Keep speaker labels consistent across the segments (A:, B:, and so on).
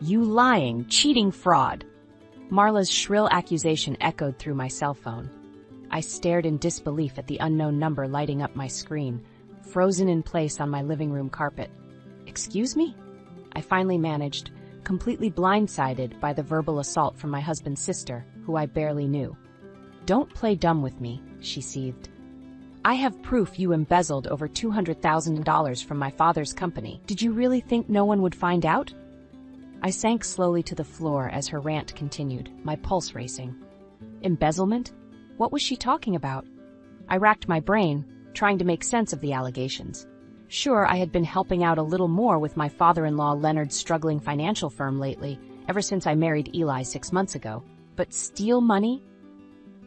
A: You lying, cheating fraud. Marla's shrill accusation echoed through my cell phone. I stared in disbelief at the unknown number lighting up my screen, frozen in place on my living room carpet. Excuse me? I finally managed, completely blindsided by the verbal assault from my husband's sister, who I barely knew. Don't play dumb with me, she seethed. I have proof you embezzled over $200,000 from my father's company. Did you really think no one would find out? I sank slowly to the floor as her rant continued, my pulse racing. Embezzlement? What was she talking about? I racked my brain, trying to make sense of the allegations. Sure, I had been helping out a little more with my father-in-law Leonard's struggling financial firm lately, ever since I married Eli 6 months ago. But steal money?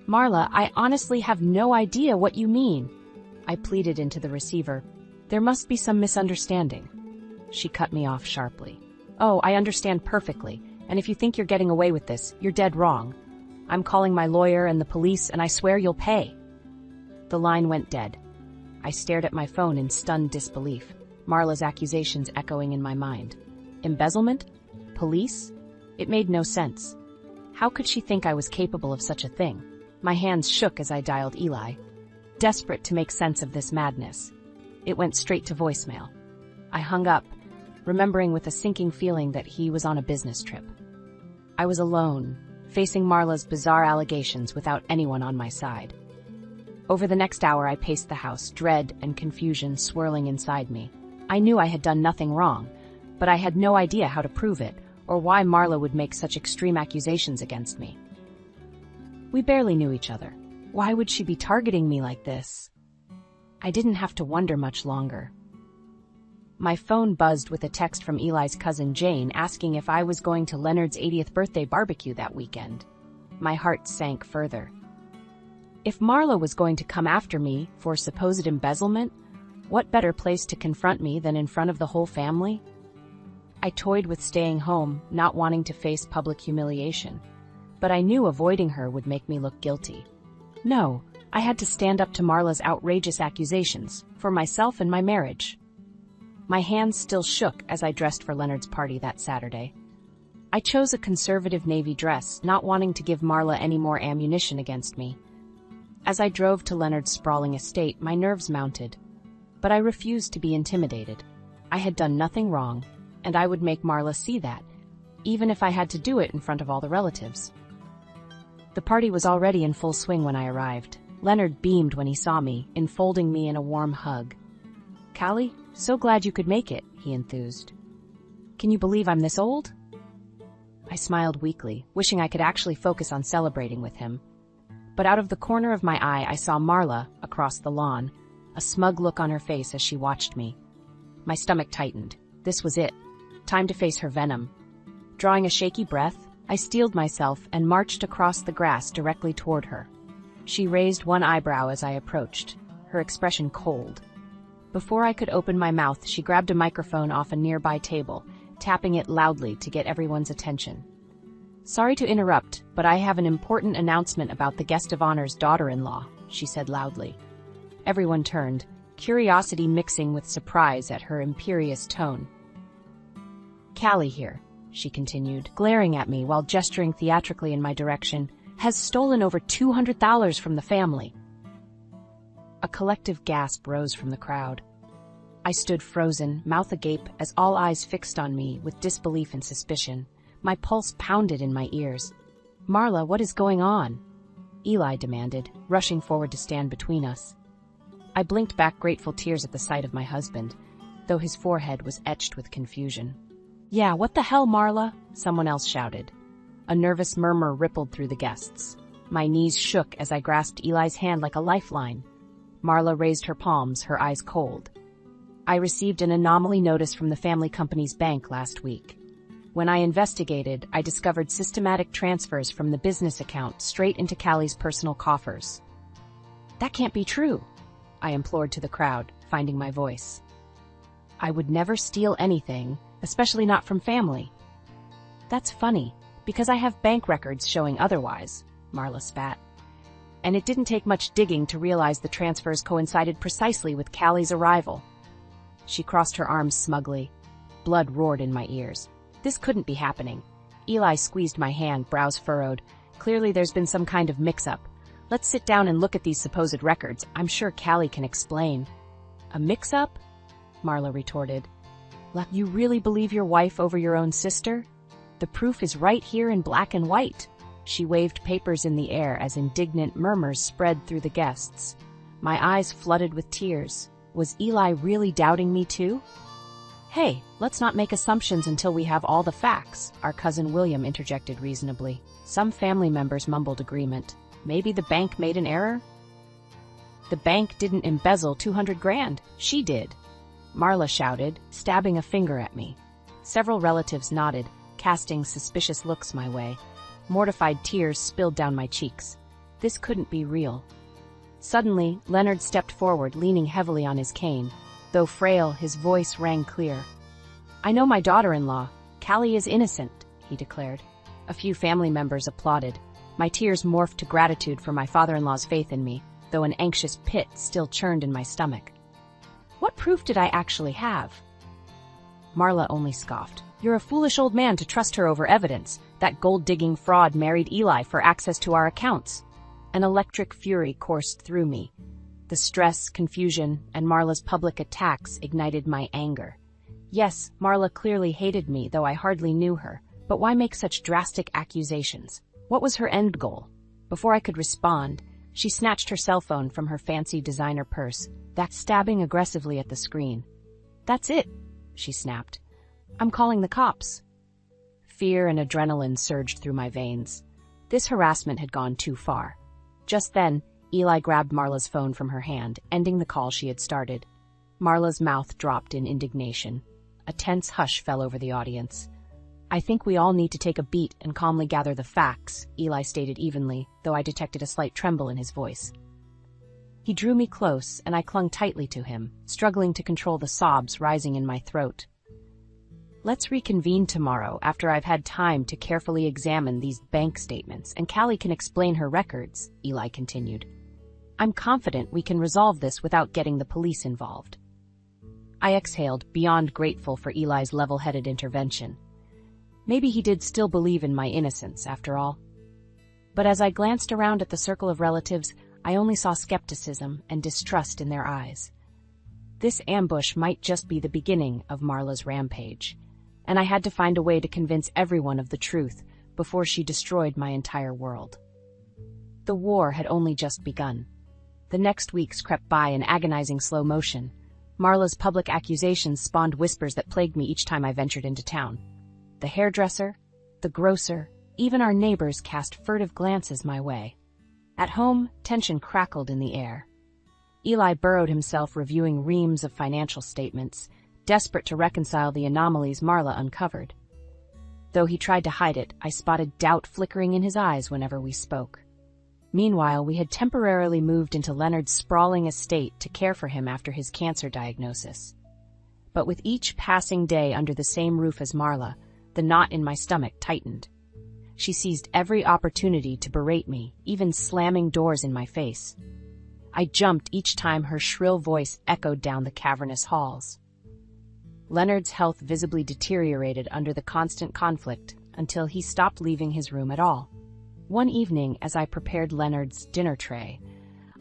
A: Marla, I honestly have no idea what you mean. I pleaded into the receiver. There must be some misunderstanding. She cut me off sharply. Oh, I understand perfectly, and if you think you're getting away with this, you're dead wrong. I'm calling my lawyer and the police, and I swear you'll pay. The line went dead. I stared at my phone in stunned disbelief, Marla's accusations echoing in my mind. Embezzlement? Police? It made no sense. How could she think I was capable of such a thing? My hands shook as I dialed Eli, desperate to make sense of this madness. It went straight to voicemail. I hung up, remembering with a sinking feeling that he was on a business trip. I was alone, facing Marla's bizarre allegations without anyone on my side. Over the next hour, I paced the house, dread and confusion swirling inside me. I knew I had done nothing wrong, but I had no idea how to prove it, or why Marla would make such extreme accusations against me. We barely knew each other. Why would she be targeting me like this? I didn't have to wonder much longer. My phone buzzed with a text from Eli's cousin Jane asking if I was going to Leonard's 80th birthday barbecue that weekend. My heart sank further. If Marla was going to come after me for supposed embezzlement, what better place to confront me than in front of the whole family? I toyed with staying home, not wanting to face public humiliation. But I knew avoiding her would make me look guilty. No, I had to stand up to Marla's outrageous accusations, for myself and my marriage. My hands still shook as I dressed for Leonard's party that Saturday. I chose a conservative navy dress, not wanting to give Marla any more ammunition against me. As I drove to Leonard's sprawling estate, my nerves mounted. But I refused to be intimidated. I had done nothing wrong, and I would make Marla see that, even if I had to do it in front of all the relatives. The party was already in full swing when I arrived. Leonard beamed when he saw me, enfolding me in a warm hug. Callie, so glad you could make it, he enthused. Can you believe I'm this old? I smiled weakly, wishing I could actually focus on celebrating with him. But out of the corner of my eye, I saw Marla across the lawn, a smug look on her face as she watched me. My stomach tightened. This was it. Time to face her venom. Drawing a shaky breath, I steeled myself and marched across the grass directly toward her. She raised one eyebrow as I approached, her expression cold. Before I could open my mouth, she grabbed a microphone off a nearby table, tapping it loudly to get everyone's attention. Sorry to interrupt, but I have an important announcement about the guest of honor's daughter-in-law, she said loudly. Everyone turned, curiosity mixing with surprise at her imperious tone. Callie here, she continued, glaring at me while gesturing theatrically in my direction, has stolen over $200 from the family. A collective gasp rose from the crowd. I stood frozen, mouth agape, as all eyes fixed on me with disbelief and suspicion. My pulse pounded in my ears. Marla, what is going on? Eli demanded, rushing forward to stand between us. I blinked back grateful tears at the sight of my husband, though his forehead was etched with confusion. Yeah, what the hell, Marla? Someone else shouted. A nervous murmur rippled through the guests. My knees shook as I grasped Eli's hand like a lifeline. Marla raised her palms, her eyes cold. I received an anomaly notice from the family company's bank last week. When I investigated, I discovered systematic transfers from the business account straight into Callie's personal coffers. That can't be true, I implored to the crowd, finding my voice. I would never steal anything, especially not from family. That's funny, because I have bank records showing otherwise, Marla spat. And it didn't take much digging to realize the transfers coincided precisely with Callie's arrival. She crossed her arms smugly. Blood roared in my ears. This couldn't be happening. Eli squeezed my hand, brows furrowed. Clearly there's been some kind of mix-up. Let's sit down and look at these supposed records. I'm sure Callie can explain. A mix-up? Marla retorted. You really believe your wife over your own sister? The proof is right here in black and white. She waved papers in the air as indignant murmurs spread through the guests. My eyes flooded with tears. Was Eli really doubting me too? Hey, let's not make assumptions until we have all the facts, our cousin William interjected reasonably. Some family members mumbled agreement. Maybe the bank made an error? The bank didn't embezzle 200 grand. She did, Marla shouted, stabbing a finger at me. Several relatives nodded, casting suspicious looks my way. Mortified tears spilled down my cheeks. This couldn't be real. Suddenly, Leonard stepped forward, leaning heavily on his cane. Though frail, his voice rang clear. I know my daughter-in-law. Callie is innocent, he declared. A few family members applauded. My tears morphed to gratitude for my father-in-law's faith in me, though an anxious pit still churned in my stomach. What proof did I actually have? Marla only scoffed. You're a foolish old man to trust her over evidence. That gold-digging fraud married Eli for access to our accounts. An electric fury coursed through me. The stress, confusion, and Marla's public attacks ignited my anger. Yes, Marla clearly hated me, though I hardly knew her. But why make such drastic accusations? What was her end goal? Before I could respond, she snatched her cell phone from her fancy designer purse, stabbing aggressively at the screen. That's it, she snapped. I'm calling the cops. Fear and adrenaline surged through my veins. This harassment had gone too far. Just then, Eli grabbed Marla's phone from her hand, ending the call she had started. Marla's mouth dropped in indignation. A tense hush fell over the audience. I think we all need to take a beat and calmly gather the facts, Eli stated evenly, though I detected a slight tremble in his voice. He drew me close, and I clung tightly to him, struggling to control the sobs rising in my throat. Let's reconvene tomorrow after I've had time to carefully examine these bank statements, and Callie can explain her records, Eli continued. I'm confident we can resolve this without getting the police involved. I exhaled, beyond grateful for Eli's level-headed intervention. Maybe he did still believe in my innocence, after all. But as I glanced around at the circle of relatives, I only saw skepticism and distrust in their eyes. This ambush might just be the beginning of Marla's rampage, and I had to find a way to convince everyone of the truth before she destroyed my entire world. The war had only just begun. The next weeks crept by in agonizing slow motion. Marla's public accusations spawned whispers that plagued me each time I ventured into town. The hairdresser, the grocer, even our neighbors cast furtive glances my way. At home, tension crackled in the air. Eli burrowed himself reviewing reams of financial statements, desperate to reconcile the anomalies Marla uncovered. Though he tried to hide it, I spotted doubt flickering in his eyes whenever we spoke. Meanwhile, we had temporarily moved into Leonard's sprawling estate to care for him after his cancer diagnosis. But with each passing day under the same roof as Marla, the knot in my stomach tightened. She seized every opportunity to berate me, even slamming doors in my face. I jumped each time her shrill voice echoed down the cavernous halls. Leonard's health visibly deteriorated under the constant conflict until he stopped leaving his room at all. One evening, as I prepared Leonard's dinner tray,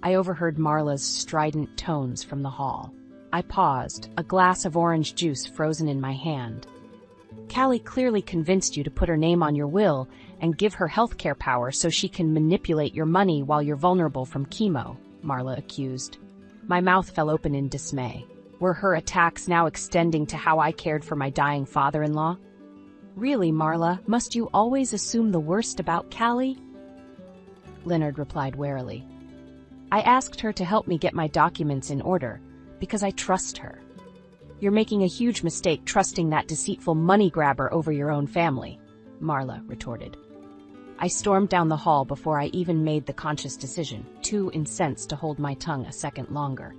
A: I overheard Marla's strident tones from the hall. I paused, a glass of orange juice frozen in my hand. Callie clearly convinced you to put her name on your will and give her healthcare power so she can manipulate your money while you're vulnerable from chemo, Marla accused. My mouth fell open in dismay. Were her attacks now extending to how I cared for my dying father-in-law? Really, Marla, must you always assume the worst about Callie? Leonard replied warily. I asked her to help me get my documents in order, because I trust her. You're making a huge mistake trusting that deceitful money-grabber over your own family, Marla retorted. I stormed down the hall before I even made the conscious decision, too incensed to hold my tongue a second longer.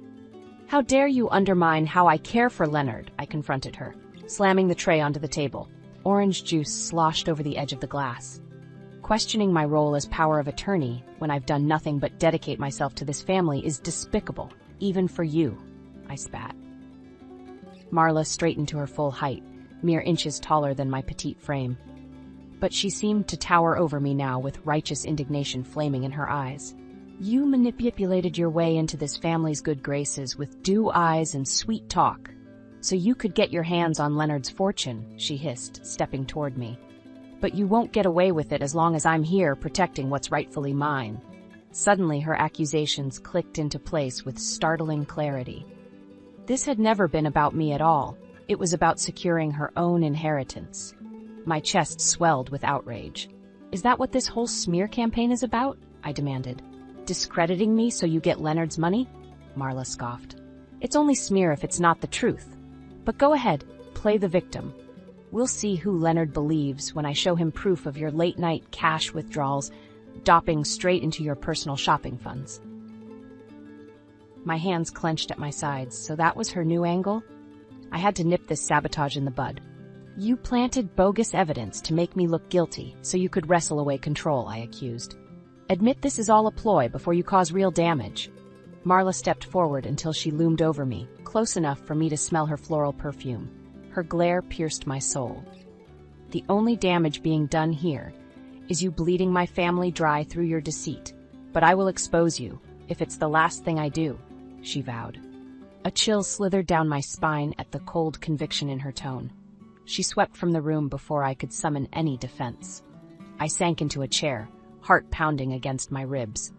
A: How dare you undermine how I care for Leonard, I confronted her, slamming the tray onto the table. Orange juice sloshed over the edge of the glass. Questioning my role as power of attorney when I've done nothing but dedicate myself to this family is despicable, even for you, I spat. Marla straightened to her full height, mere inches taller than my petite frame. But she seemed to tower over me now with righteous indignation flaming in her eyes. "You manipulated your way into this family's good graces with dew eyes and sweet talk, so you could get your hands on Leonard's fortune," she hissed, stepping toward me. "But you won't get away with it as long as I'm here protecting what's rightfully mine." Suddenly, her accusations clicked into place with startling clarity. This had never been about me at all. It was about securing her own inheritance. My chest swelled with outrage. "Is that what this whole smear campaign is about?" I demanded. "Discrediting me so you get Leonard's money?" Marla scoffed. "It's only smear if it's not the truth. But go ahead, play the victim. We'll see who Leonard believes when I show him proof of your late-night cash withdrawals dopping straight into your personal shopping funds." My hands clenched at my sides, so that was her new angle? I had to nip this sabotage in the bud. "You planted bogus evidence to make me look guilty so you could wrestle away control," I accused. "Admit this is all a ploy before you cause real damage." Marla stepped forward until she loomed over me, close enough for me to smell her floral perfume. Her glare pierced my soul. "The only damage being done here is you bleeding my family dry through your deceit, but I will expose you, if it's the last thing I do," she vowed. A chill slithered down my spine at the cold conviction in her tone. She swept from the room before I could summon any defense. I sank into a chair, heart pounding against my ribs.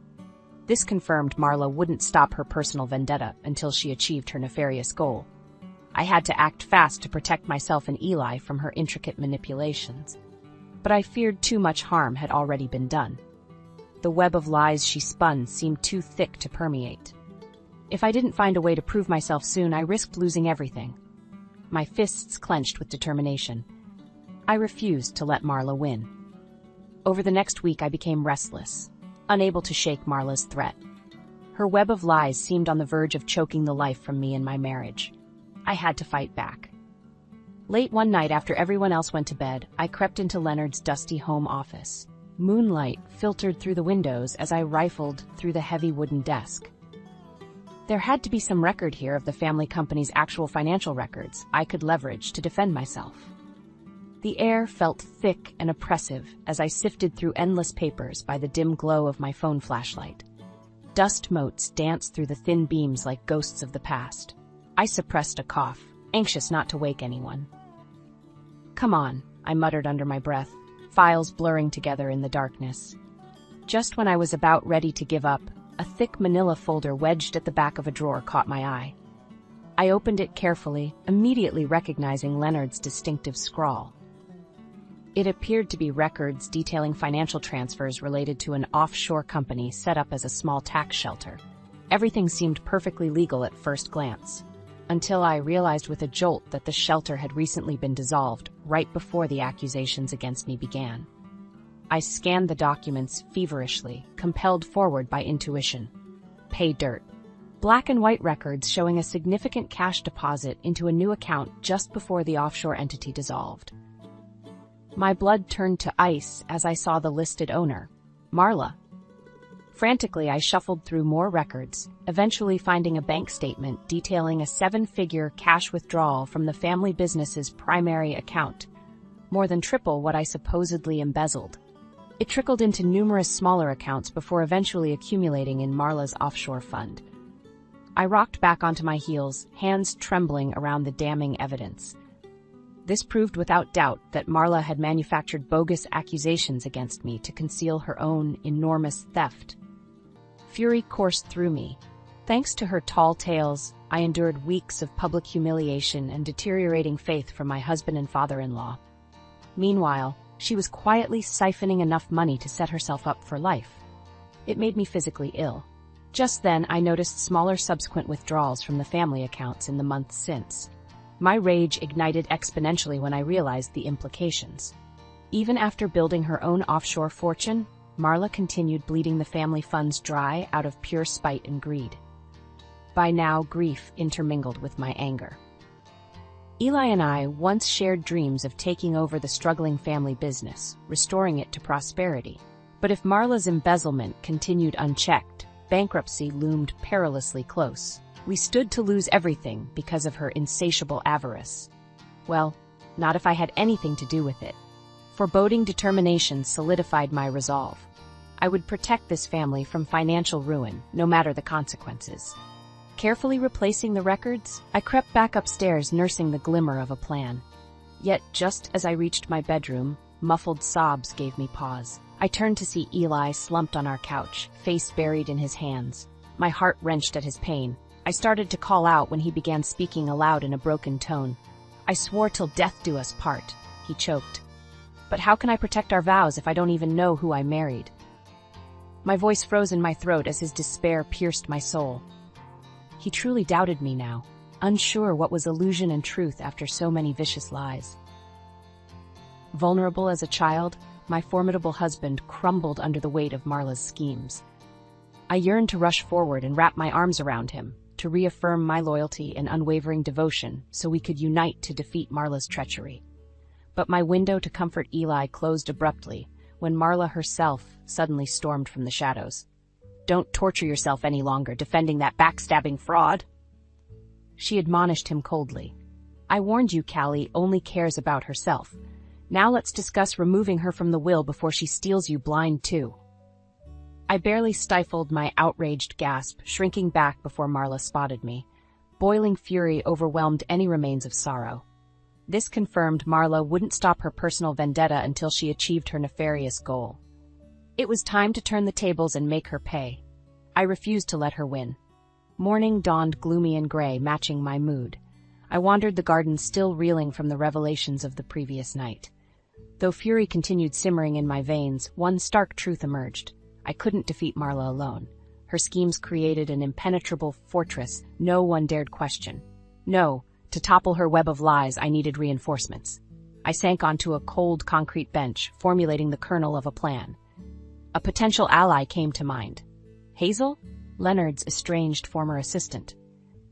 A: This confirmed Marla wouldn't stop her personal vendetta until she achieved her nefarious goal. I had to act fast to protect myself and Eli from her intricate manipulations. But I feared too much harm had already been done. The web of lies she spun seemed too thick to permeate. If I didn't find a way to prove myself soon, I risked losing everything. My fists clenched with determination. I refused to let Marla win. Over the next week, I became restless, unable to shake Marla's threat. Her web of lies seemed on the verge of choking the life from me and my marriage. I had to fight back. Late one night, after everyone else went to bed, I crept into Leonard's dusty home office. Moonlight filtered through the windows as I rifled through the heavy wooden desk. There had to be some record here of the family company's actual financial records I could leverage to defend myself. The air felt thick and oppressive as I sifted through endless papers by the dim glow of my phone flashlight. Dust motes danced through the thin beams like ghosts of the past. I suppressed a cough, anxious not to wake anyone. "Come on," I muttered under my breath, files blurring together in the darkness. Just when I was about ready to give up, a thick manila folder wedged at the back of a drawer caught my eye. I opened it carefully, immediately recognizing Leonard's distinctive scrawl. It appeared to be records detailing financial transfers related to an offshore company set up as a small tax shelter. Everything seemed perfectly legal at first glance, until I realized with a jolt that the shelter had recently been dissolved right before the accusations against me began. I scanned the documents feverishly, compelled forward by intuition. Pay dirt. Black and white records showing a significant cash deposit into a new account just before the offshore entity dissolved. My blood turned to ice as I saw the listed owner, Marla. Frantically, I shuffled through more records, eventually finding a bank statement detailing a 7-figure cash withdrawal from the family business's primary account, more than triple what I supposedly embezzled. It trickled into numerous smaller accounts before eventually accumulating in Marla's offshore fund. I rocked back onto my heels, hands trembling around the damning evidence. This proved without doubt that Marla had manufactured bogus accusations against me to conceal her own enormous theft. Fury coursed through me. Thanks to her tall tales, I endured weeks of public humiliation and deteriorating faith from my husband and father-in-law. Meanwhile, she was quietly siphoning enough money to set herself up for life. It made me physically ill. Just then, I noticed smaller subsequent withdrawals from the family accounts in the months since. My rage ignited exponentially when I realized the implications. Even after building her own offshore fortune, Marla continued bleeding the family funds dry out of pure spite and greed. By now, grief intermingled with my anger. Eli and I once shared dreams of taking over the struggling family business, restoring it to prosperity. But if Marla's embezzlement continued unchecked, bankruptcy loomed perilously close. We stood to lose everything because of her insatiable avarice. Well, not if I had anything to do with it. Foreboding determination solidified my resolve. I would protect this family from financial ruin, no matter the consequences. Carefully replacing the records, I crept back upstairs, nursing the glimmer of a plan. Yet, just as I reached my bedroom, muffled sobs gave me pause. I turned to see Eli slumped on our couch, face buried in his hands. My heart wrenched at his pain. I started to call out when he began speaking aloud in a broken tone. "I swore till death do us part," he choked. "But how can I protect our vows if I don't even know who I married?" My voice froze in my throat as his despair pierced my soul. He truly doubted me now, unsure what was illusion and truth after so many vicious lies. Vulnerable as a child, my formidable husband crumbled under the weight of Marla's schemes. I yearned to rush forward and wrap my arms around him, to reaffirm my loyalty and unwavering devotion so we could unite to defeat Marla's treachery. But my window to comfort Eli closed abruptly when Marla herself suddenly stormed from the shadows. "Don't torture yourself any longer defending that backstabbing fraud," she admonished him coldly. "I warned you Callie only cares about herself. Now let's discuss removing her from the will before she steals you blind too." I barely stifled my outraged gasp, shrinking back before Marla spotted me. Boiling fury overwhelmed any remains of sorrow. This confirmed Marla wouldn't stop her personal vendetta until she achieved her nefarious goal. It was time to turn the tables and make her pay. I refused to let her win. Morning dawned gloomy and gray, matching my mood. I wandered the garden, still reeling from the revelations of the previous night. Though fury continued simmering in my veins, one stark truth emerged. I couldn't defeat Marla alone. Her schemes created an impenetrable fortress no one dared question. No, to topple her web of lies, I needed reinforcements. I sank onto a cold concrete bench, formulating the kernel of a plan. A potential ally came to mind. Hazel? Leonard's estranged former assistant.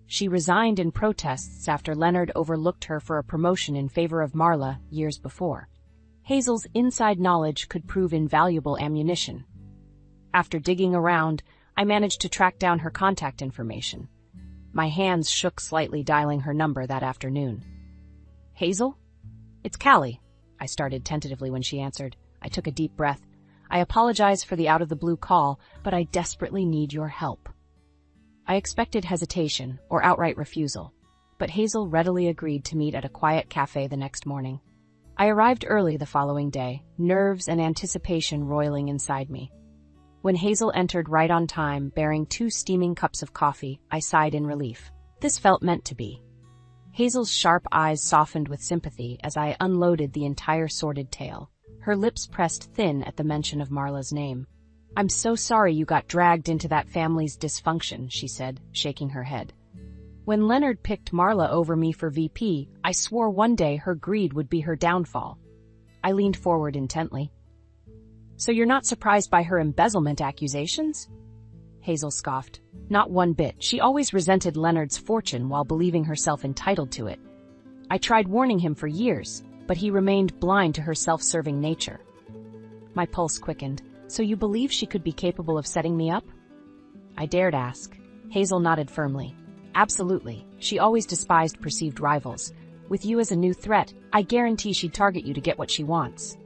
A: She resigned in protests after Leonard overlooked her for a promotion in favor of Marla years before. Hazel's inside knowledge could prove invaluable ammunition. After digging around, I managed to track down her contact information. My hands shook slightly dialing her number that afternoon. "Hazel? It's Callie," I started tentatively when she answered. I took a deep breath. "I apologize for the out-of-the-blue call, but I desperately need your help." I expected hesitation or outright refusal, but Hazel readily agreed to meet at a quiet cafe the next morning. I arrived early the following day, nerves and anticipation roiling inside me. When Hazel entered right on time, bearing 2 steaming cups of coffee, I sighed in relief. This felt meant to be. Hazel's sharp eyes softened with sympathy as I unloaded the entire sordid tale. Her lips pressed thin at the mention of Marla's name. "I'm so sorry you got dragged into that family's dysfunction," she said, shaking her head. "When Leonard picked Marla over me for VP, I swore one day her greed would be her downfall." I leaned forward intently. "So you're not surprised by her embezzlement accusations?" Hazel scoffed. "Not one bit. She always resented Leonard's fortune while believing herself entitled to it. I tried warning him for years, but he remained blind to her self-serving nature." My pulse quickened. "So you believe she could be capable of setting me up?" I dared ask. Hazel nodded firmly. "Absolutely. She always despised perceived rivals. With you as a new threat, I guarantee she'd target you to get what she wants."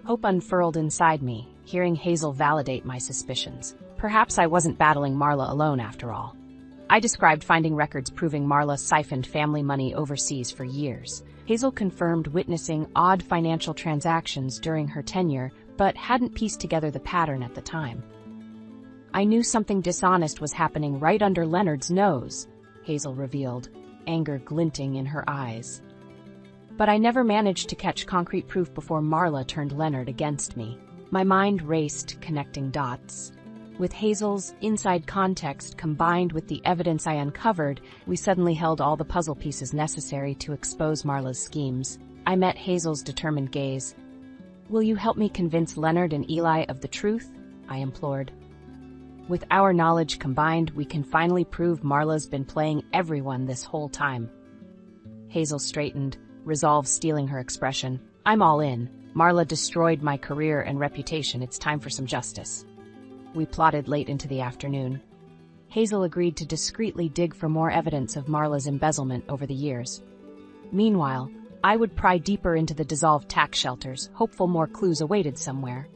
A: Hope unfurled inside me, hearing Hazel validate my suspicions. Perhaps I wasn't battling Marla alone after all. I described finding records proving Marla siphoned family money overseas for years. Hazel confirmed witnessing odd financial transactions during her tenure, but hadn't pieced together the pattern at the time. "I knew something dishonest was happening right under Leonard's nose," Hazel revealed, anger glinting in her eyes. "But I never managed to catch concrete proof before Marla turned Leonard against me." My mind raced, connecting dots. With Hazel's inside context combined with the evidence I uncovered, we suddenly held all the puzzle pieces necessary to expose Marla's schemes. I met Hazel's determined gaze. "Will you help me convince Leonard and Eli of the truth?" I implored. "With our knowledge combined, we can finally prove Marla's been playing everyone this whole time." Hazel straightened, resolve stealing her expression. "I'm all in. Marla destroyed my career and reputation. It's time for some justice." We plotted late into the afternoon. Hazel agreed to discreetly dig for more evidence of Marla's embezzlement over the years. Meanwhile, I would pry deeper into the dissolved tax shelters, hopeful more clues awaited somewhere.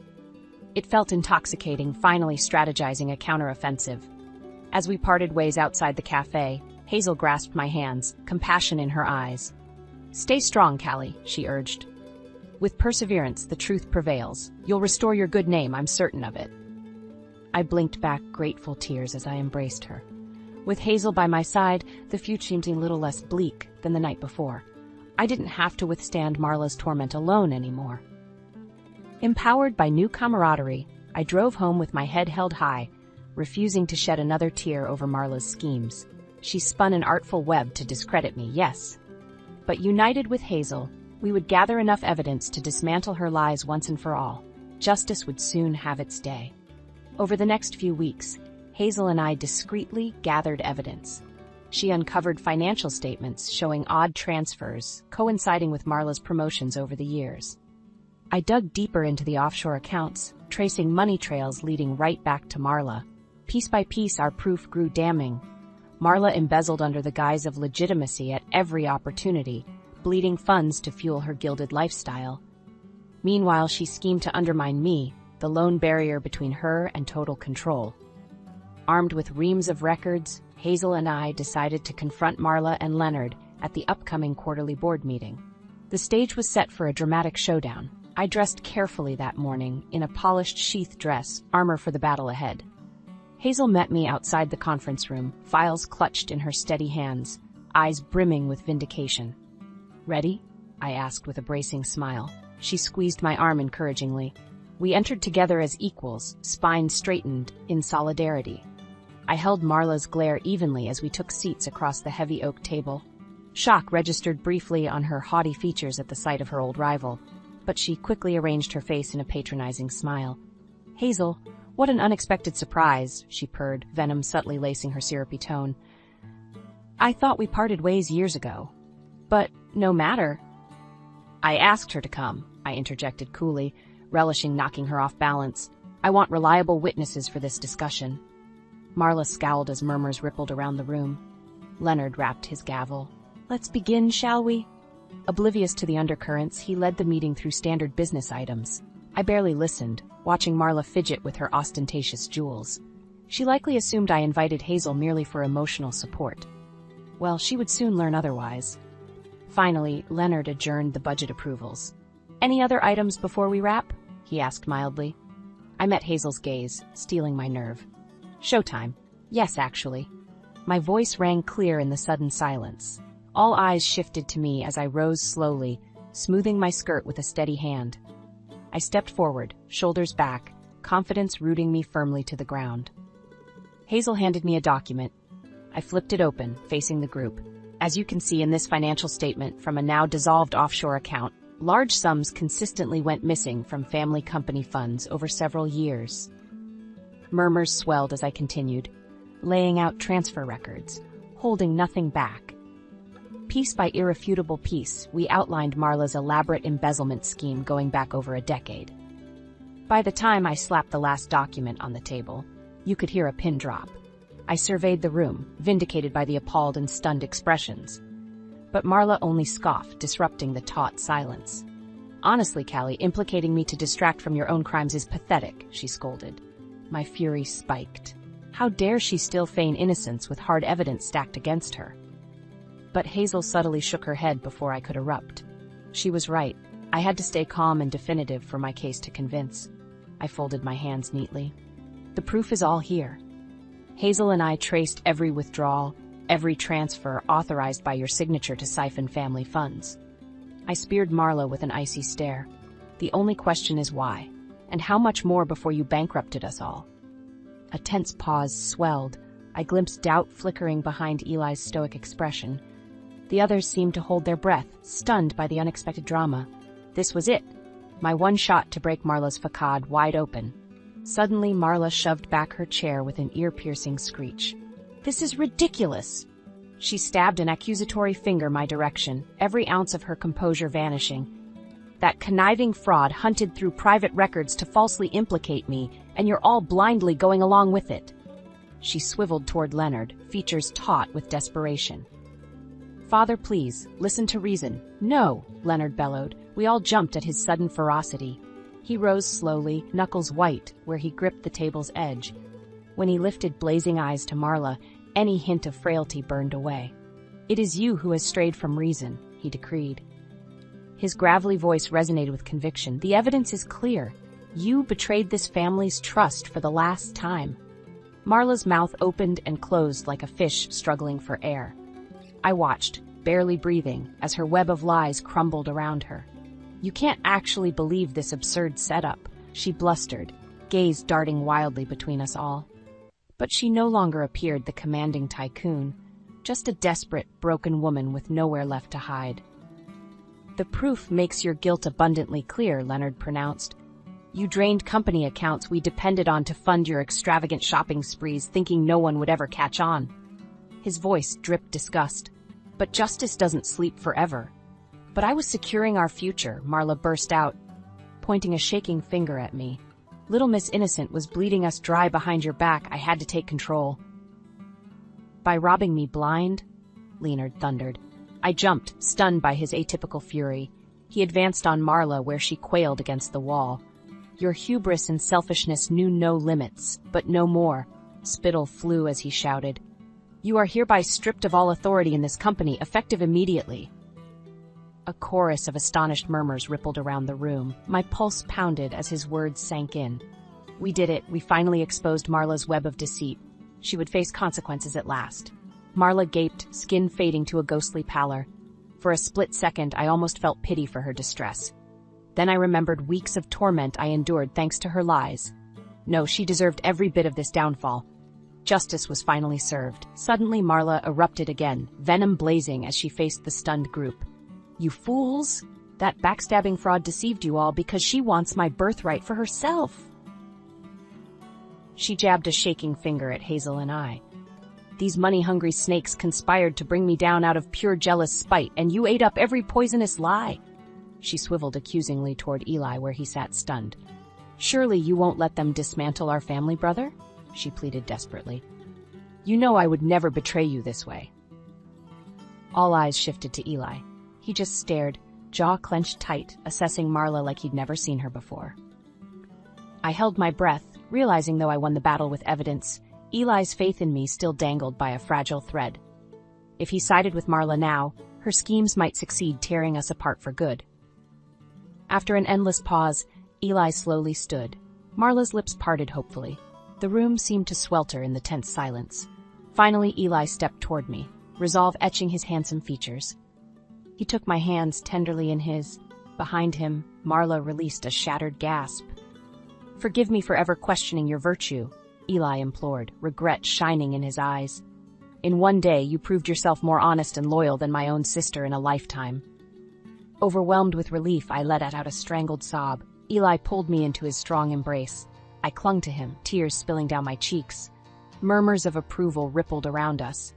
A: It felt intoxicating, finally strategizing a counteroffensive. As we parted ways outside the cafe, Hazel grasped my hands, compassion in her eyes. "Stay strong, Callie," she urged. "With perseverance, the truth prevails. You'll restore your good name, I'm certain of it." I blinked back grateful tears as I embraced her. With Hazel by my side, the future seemed a little less bleak than the night before. I didn't have to withstand Marla's torment alone anymore. Empowered by new camaraderie, I drove home with my head held high, refusing to shed another tear over Marla's schemes. She spun an artful web to discredit me, yes. But united with Hazel, we would gather enough evidence to dismantle her lies once and for all. Justice would soon have its day. Over the next few weeks, Hazel and I discreetly gathered evidence. She uncovered financial statements showing odd transfers, coinciding with Marla's promotions over the years. I dug deeper into the offshore accounts, tracing money trails leading right back to Marla. Piece by piece, our proof grew damning. Marla embezzled under the guise of legitimacy at every opportunity, bleeding funds to fuel her gilded lifestyle. Meanwhile, she schemed to undermine me, the lone barrier between her and total control. Armed with reams of records, Hazel and I decided to confront Marla and Leonard at the upcoming quarterly board meeting. The stage was set for a dramatic showdown. I dressed carefully that morning in a polished sheath dress, armor for the battle ahead. Hazel met me outside the conference room, files clutched in her steady hands, eyes brimming with vindication. "Ready?" I asked with a bracing smile. She squeezed my arm encouragingly. We entered together as equals, spines straightened, in solidarity. I held Marla's glare evenly as we took seats across the heavy oak table. Shock registered briefly on her haughty features at the sight of her old rival, but she quickly arranged her face in a patronizing smile. "Hazel, what an unexpected surprise," she purred, venom subtly lacing her syrupy tone. "I thought we parted ways years ago. But no matter." "I asked her to come," I interjected coolly, relishing knocking her off balance. "I want reliable witnesses for this discussion." Marla scowled as murmurs rippled around the room. Leonard rapped his gavel. "Let's begin, shall we?" Oblivious to the undercurrents, he led the meeting through standard business items. I barely listened, watching Marla fidget with her ostentatious jewels. She likely assumed I invited Hazel merely for emotional support. Well, she would soon learn otherwise. Finally, Leonard adjourned the budget approvals. "Any other items before we wrap?" he asked mildly. I met Hazel's gaze, stealing my nerve. "Showtime. Yes, actually." My voice rang clear in the sudden silence. All eyes shifted to me as I rose slowly, smoothing my skirt with a steady hand. I stepped forward, shoulders back, confidence rooting me firmly to the ground. Hazel handed me a document. I flipped it open, facing the group. As you can see in this financial statement from a now dissolved offshore account, large sums consistently went missing from family company funds over several years. Murmurs swelled as I continued, laying out transfer records, holding nothing back. Piece by irrefutable piece, we outlined Marla's elaborate embezzlement scheme going back over a decade. By the time I slapped the last document on the table, you could hear a pin drop. I surveyed the room, vindicated by the appalled and stunned expressions. But Marla only scoffed, disrupting the taut silence. "Honestly, Callie, implicating me to distract from your own crimes is pathetic," she scolded. My fury spiked. How dare she still feign innocence with hard evidence stacked against her? But Hazel subtly shook her head before I could erupt. She was right. I had to stay calm and definitive for my case to convince. I folded my hands neatly. The proof is all here. Hazel and I traced every withdrawal, every transfer authorized by your signature to siphon family funds. I speared Marla with an icy stare. The only question is why, and how much more before you bankrupted us all? A tense pause swelled. I glimpsed doubt flickering behind Eli's stoic expression. The others seemed to hold their breath, stunned by the unexpected drama. This was it, my one shot to break Marla's facade wide open. Suddenly, Marla shoved back her chair with an ear-piercing screech. "This is ridiculous!" She stabbed an accusatory finger my direction, every ounce of her composure vanishing. "That conniving fraud hunted through private records to falsely implicate me, and you're all blindly going along with it." She swiveled toward Leonard, features taut with desperation. Father, please, listen to reason." "No," Leonard bellowed. We all jumped at his sudden ferocity. He rose slowly, knuckles white, where he gripped the table's edge. When he lifted blazing eyes to Marla, any hint of frailty burned away. "It is you who has strayed from reason," he decreed. His gravelly voice resonated with conviction. "The evidence is clear. You betrayed this family's trust for the last time." Marla's mouth opened and closed like a fish struggling for air. I watched, barely breathing, as her web of lies crumbled around her. "You can't actually believe this absurd setup," she blustered, gaze darting wildly between us all. But she no longer appeared the commanding tycoon, just a desperate, broken woman with nowhere left to hide. "The proof makes your guilt abundantly clear," Leonard pronounced. "You drained company accounts we depended on to fund your extravagant shopping sprees, thinking no one would ever catch on." His voice dripped disgust. "But justice doesn't sleep forever." "But I was securing our future," Marla burst out, pointing a shaking finger at me. "Little Miss Innocent was bleeding us dry behind your back. I had to take control." "By robbing me blind?" Leonard thundered. I jumped, stunned by his atypical fury. He advanced on Marla where she quailed against the wall. "Your hubris and selfishness knew no limits, but no more." Spittle flew as he shouted. "You are hereby stripped of all authority in this company, effective immediately." A chorus of astonished murmurs rippled around the room. My pulse pounded as his words sank in. We did it. We finally exposed Marla's web of deceit. She would face consequences at last. Marla gaped, skin fading to a ghostly pallor. For a split second, I almost felt pity for her distress. Then I remembered weeks of torment I endured thanks to her lies. No, she deserved every bit of this downfall. Justice was finally served. Suddenly, Marla erupted again, venom blazing as she faced the stunned group. "You fools! That backstabbing fraud deceived you all because she wants my birthright for herself." She jabbed a shaking finger at Hazel and I. "These money-hungry snakes conspired to bring me down out of pure jealous spite, and you ate up every poisonous lie." She swiveled accusingly toward Eli where he sat stunned. "Surely you won't let them dismantle our family, brother?" she pleaded desperately. "You know I would never betray you this way." All eyes shifted to Eli. He just stared, jaw clenched tight, assessing Marla like he'd never seen her before. I held my breath, realizing though I won the battle with evidence, Eli's faith in me still dangled by a fragile thread. If he sided with Marla now, her schemes might succeed, tearing us apart for good. After an endless pause, Eli slowly stood. Marla's lips parted hopefully. The room seemed to swelter in the tense silence. Finally, Eli stepped toward me, resolve etching his handsome features. He took my hands tenderly in his. Behind him, Marla released a shattered gasp. "Forgive me for ever questioning your virtue," Eli implored, regret shining in his eyes. "In one day, you proved yourself more honest and loyal than my own sister in a lifetime." Overwhelmed with relief, I let out a strangled sob. Eli pulled me into his strong embrace. I clung to him, tears spilling down my cheeks. Murmurs of approval rippled around us.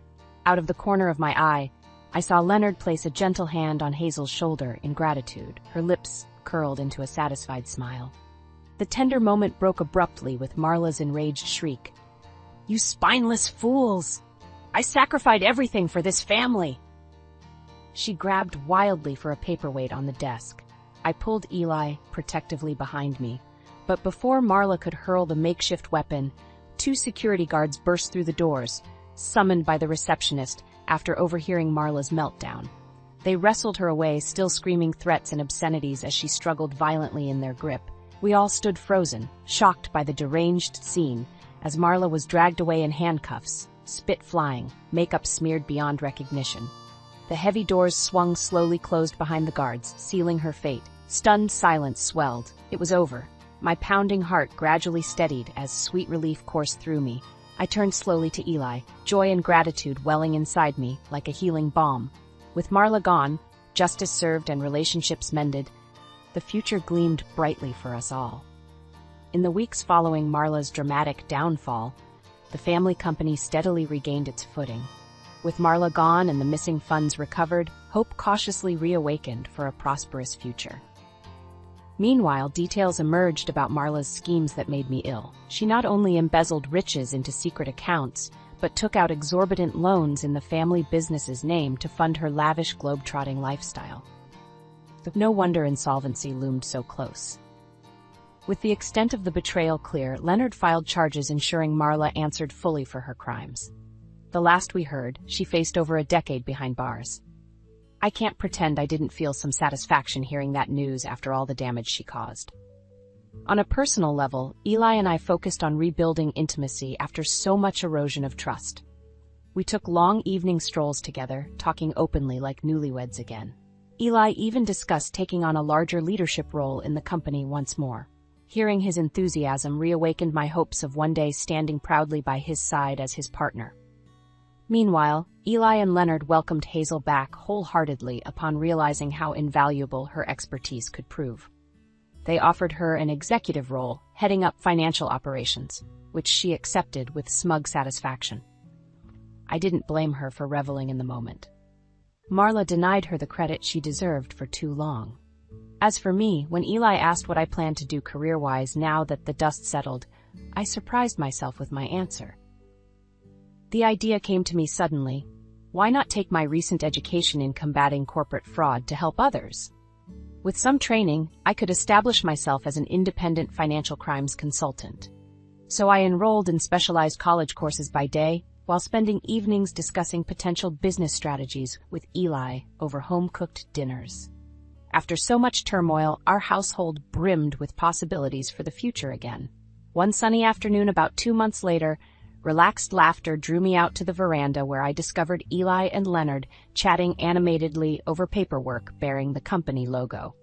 A: Out of the corner of my eye, I saw Leonard place a gentle hand on Hazel's shoulder in gratitude, her lips curled into a satisfied smile. The tender moment broke abruptly with Marla's enraged shriek. "You spineless fools! I sacrificed everything for this family!" She grabbed wildly for a paperweight on the desk. I pulled Eli protectively behind me, but before Marla could hurl the makeshift weapon, 2 security guards burst through the doors, summoned by the receptionist after overhearing Marla's meltdown. They wrestled her away, still screaming threats and obscenities as she struggled violently in their grip. We all stood frozen, shocked by the deranged scene, as Marla was dragged away in handcuffs, spit flying, makeup smeared beyond recognition. The heavy doors swung slowly closed behind the guards, sealing her fate. Stunned silence swelled. It was over. My pounding heart gradually steadied as sweet relief coursed through me. I turned slowly to Eli, joy and gratitude welling inside me like a healing balm. With Marla gone, justice served and relationships mended, the future gleamed brightly for us all. In the weeks following Marla's dramatic downfall, the family company steadily regained its footing. With Marla gone and the missing funds recovered, hope cautiously reawakened for a prosperous future. Meanwhile, details emerged about Marla's schemes that made me ill. She not only embezzled riches into secret accounts, but took out exorbitant loans in the family business's name to fund her lavish globetrotting lifestyle. No wonder insolvency loomed so close. With the extent of the betrayal clear, Leonard filed charges ensuring Marla answered fully for her crimes. The last we heard, she faced over a decade behind bars. I can't pretend I didn't feel some satisfaction hearing that news after all the damage she caused. On a personal level, Eli and I focused on rebuilding intimacy after so much erosion of trust. We took long evening strolls together, talking openly like newlyweds again. Eli even discussed taking on a larger leadership role in the company once more. Hearing his enthusiasm reawakened my hopes of one day standing proudly by his side as his partner. Meanwhile, Eli and Leonard welcomed Hazel back wholeheartedly upon realizing how invaluable her expertise could prove. They offered her an executive role, heading up financial operations, which she accepted with smug satisfaction. I didn't blame her for reveling in the moment. Marla denied her the credit she deserved for too long. As for me, when Eli asked what I planned to do career-wise now that the dust settled, I surprised myself with my answer. The idea came to me suddenly. Why not take my recent education in combating corporate fraud to help others? With some training, I could establish myself as an independent financial crimes consultant. So I enrolled in specialized college courses by day, while spending evenings discussing potential business strategies with Eli over home-cooked dinners. After so much turmoil, our household brimmed with possibilities for the future again. One sunny afternoon about 2 months later, relaxed laughter drew me out to the veranda where I discovered Eli and Leonard chatting animatedly over paperwork bearing the company logo.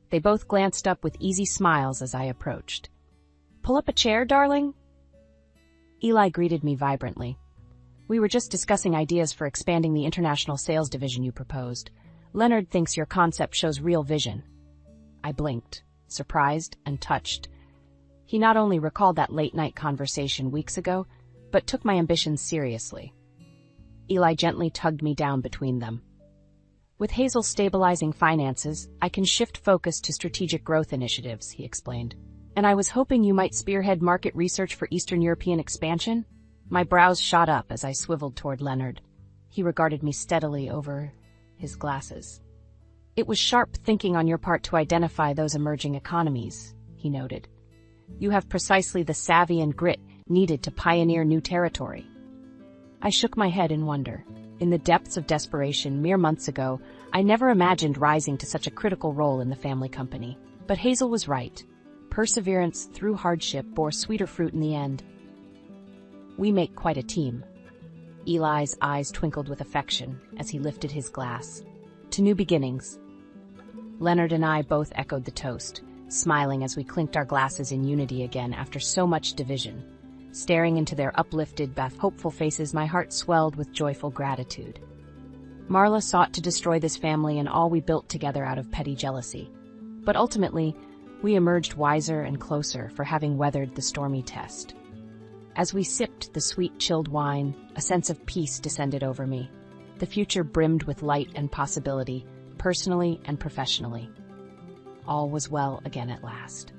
A: They both glanced up with easy smiles as I approached. "Pull up a chair, darling?" Eli greeted me vibrantly. "We were just discussing ideas for expanding the international sales division you proposed. Leonard thinks your concept shows real vision." I blinked, surprised and touched. He not only recalled that late-night conversation weeks ago, but took my ambitions seriously. Eli gently tugged me down between them. "With Hazel stabilizing finances, I can shift focus to strategic growth initiatives," he explained. "And I was hoping you might spearhead market research for Eastern European expansion?" My brows shot up as I swiveled toward Leonard. He regarded me steadily over his glasses. "It was sharp thinking on your part to identify those emerging economies," he noted. "You have precisely the savvy and grit needed to pioneer new territory." I shook my head in wonder. In the depths of desperation mere months ago, I never imagined rising to such a critical role in the family company. But Hazel was right. Perseverance through hardship bore sweeter fruit in the end. "We make quite a team." Eli's eyes twinkled with affection as he lifted his glass. "To new beginnings." Leonard and I both echoed the toast, smiling as we clinked our glasses in unity again after so much division. Staring into their uplifted, hopeful faces, my heart swelled with joyful gratitude. Marla sought to destroy this family and all we built together out of petty jealousy. But ultimately, we emerged wiser and closer for having weathered the stormy test. As we sipped the sweet, chilled wine, a sense of peace descended over me. The future brimmed with light and possibility, personally and professionally. All was well again at last.